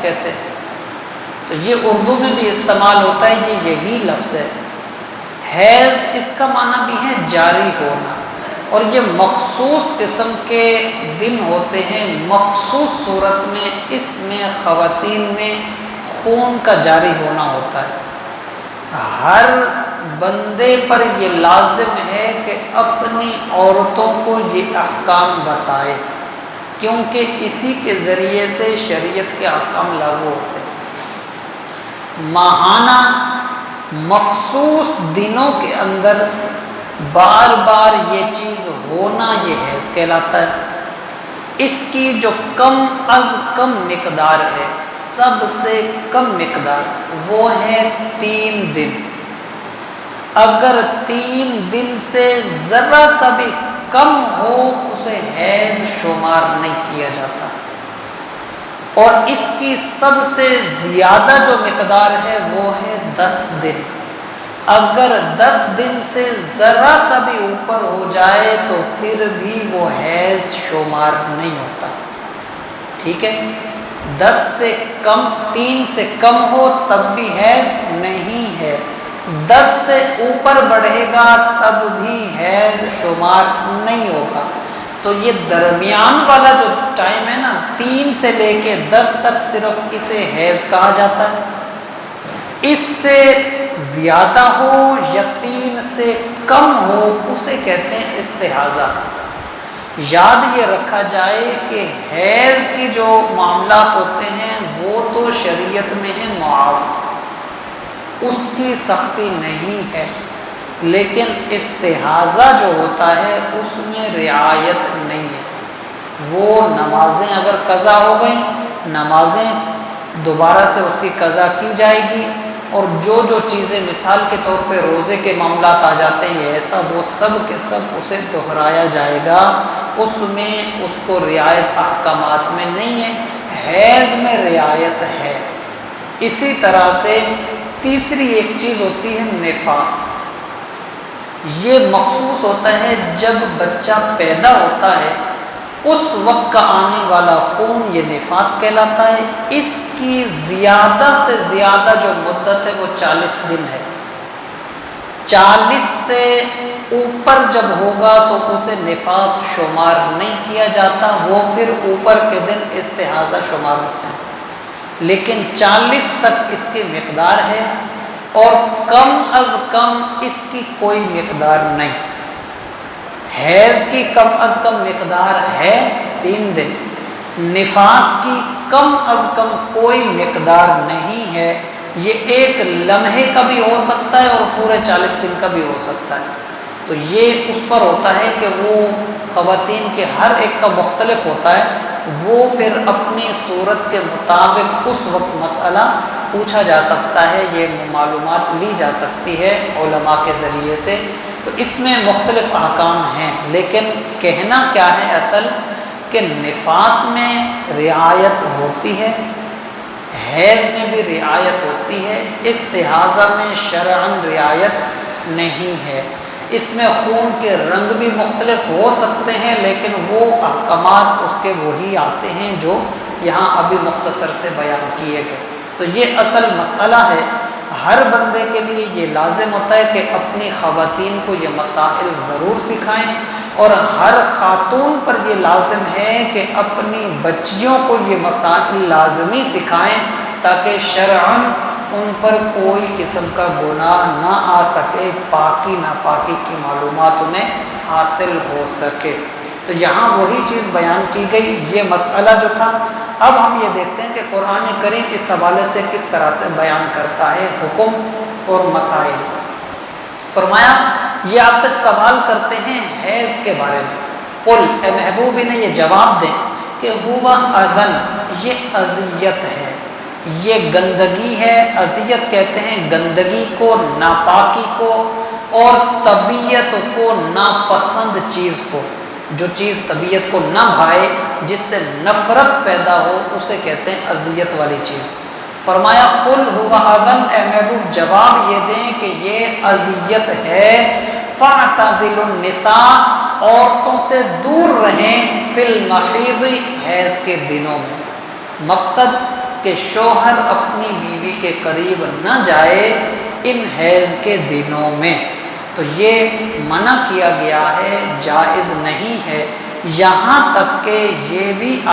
کہتے ہیں، تو یہ اردو میں بھی استعمال ہوتا ہے، یہ یہی لفظ ہے۔ حیض اس کا معنی بھی ہے جاری ہونا، اور یہ مخصوص قسم کے دن ہوتے ہیں، مخصوص صورت میں اس میں خواتین میں خون کا جاری ہونا ہوتا ہے۔ ہر بندے پر یہ لازم ہے کہ اپنی عورتوں کو یہ احکام بتائے، کیونکہ اسی کے ذریعے سے شریعت کے احکام لاگو ہوتے ہیں۔ ماہانہ مخصوص دنوں کے اندر بار بار یہ چیز ہونا یہ حیض کہلاتا ہے۔ اس کی جو کم از کم مقدار ہے، سب سے کم مقدار، وہ ہے 3 دن۔ اگر 3 دن سے ذرا سا بھی کم ہو اسے حیض شمار نہیں کیا جاتا، اور اس کی سب سے زیادہ جو مقدار ہے وہ ہے 10 دن۔ اگر 10 دن سے ذرا سا بھی اوپر ہو جائے تو پھر بھی وہ حیض شمار نہیں ہوتا، ٹھیک ہے۔ 10 سے کم، 3 سے کم ہو تب بھی حیض نہیں ہے، 10 سے اوپر بڑھے گا تب بھی حیض شمار نہیں ہوگا۔ تو یہ درمیان والا جو ٹائم ہے نا، 3 سے لے کے 10 تک، صرف اسے حیض کہا جاتا ہے۔ اس سے زیادہ ہو یا 3 سے کم ہو اسے کہتے ہیں استحاضہ۔ یاد یہ رکھا جائے کہ حیض کی جو معاملات ہوتے ہیں وہ تو شریعت میں ہے معاف، اس کی سختی نہیں ہے، لیکن استحاضہ جو ہوتا ہے اس میں رعایت نہیں ہے۔ وہ نمازیں اگر قضا ہو گئیں، نمازیں دوبارہ سے اس کی قضا کی جائے گی، اور جو چیزیں مثال کے طور پہ روزے کے معاملات آ جاتے ہیں یہ ایسا، وہ سب کے سب اسے دہرایا جائے گا، اس میں اس کو رعایت احکامات میں نہیں ہے، حیض میں رعایت ہے۔ اسی طرح سے تیسری ایک چیز ہوتی ہے نفاس۔ یہ مخصوص ہوتا ہے جب بچہ پیدا ہوتا ہے، اس وقت کا آنے والا خون یہ نفاس کہلاتا ہے۔ اس کی زیادہ سے زیادہ جو مدت ہے وہ 40 دن ہے۔ 40 سے اوپر جب ہوگا تو اسے نفاس شمار نہیں کیا جاتا، وہ پھر اوپر کے دن استحاضہ شمار ہوتے ہیں، لیکن 40 تک اس کی مقدار ہے، اور کم از کم اس کی کوئی مقدار نہیں۔ حیض کی کم از کم مقدار ہے 3 دن، نفاس کی کم از کم کوئی مقدار نہیں ہے۔ یہ ایک لمحے کا بھی ہو سکتا ہے اور پورے 40 دن کا بھی ہو سکتا ہے۔ تو یہ اس پر ہوتا ہے کہ وہ خواتین کے ہر ایک کا مختلف ہوتا ہے، وہ پھر اپنی صورت کے مطابق اس وقت مسئلہ پوچھا جا سکتا ہے، یہ معلومات لی جا سکتی ہے علماء کے ذریعے سے۔ تو اس میں مختلف احکام ہیں، لیکن کہنا کیا ہے اصل کہ نفاس میں رعایت ہوتی ہے، حیض میں بھی رعایت ہوتی ہے، استحاضہ میں شرعاً رعایت نہیں ہے۔ اس میں خون کے رنگ بھی مختلف ہو سکتے ہیں، لیکن وہ احکامات اس کے وہی آتے ہیں جو یہاں ابھی مختصر سے بیان کیے گئے۔ تو یہ اصل مسئلہ ہے، ہر بندے کے لیے یہ لازم ہوتا ہے کہ اپنی خواتین کو یہ مسائل ضرور سکھائیں، اور ہر خاتون پر یہ لازم ہے کہ اپنی بچیوں کو یہ مسائل لازمی سکھائیں، تاکہ شرعاً ان پر کوئی قسم کا گناہ نہ آ سکے، پاکی ناپاکی کی معلومات انہیں حاصل ہو سکے۔ تو یہاں وہی چیز بیان کی گئی، یہ مسئلہ جو تھا۔ اب ہم یہ دیکھتے ہیں کہ قرآن کریم اس حوالے سے کس طرح سے بیان کرتا ہے حکم اور مسائل۔ فرمایا یہ آپ سے سوال کرتے ہیں حیض کے بارے میں، قل اے محبوب انہیں یہ جواب دیں کہ ہوا اذن، یہ اذیت ہے، یہ گندگی ہے۔ اذیت کہتے ہیں گندگی کو، ناپاکی کو، اور طبیعت کو ناپسند چیز کو، جو چیز طبیعت کو نہ بھائے، جس سے نفرت پیدا ہو، اسے کہتے ہیں اذیت والی چیز۔ فرمایا قل ہوا اذن، اے محبوب جواب یہ دیں کہ یہ اذیت ہے، فاعتزلوا النساء، عورتوں سے دور رہیں، فی المحیض، حیض کے دنوں میں۔ مقصد کہ شوہر اپنی بیوی کے قریب نہ جائے ان حیض کے دنوں میں، تو یہ منع کیا گیا ہے، جائز نہیں ہے، یہاں تک کہ یہ بھی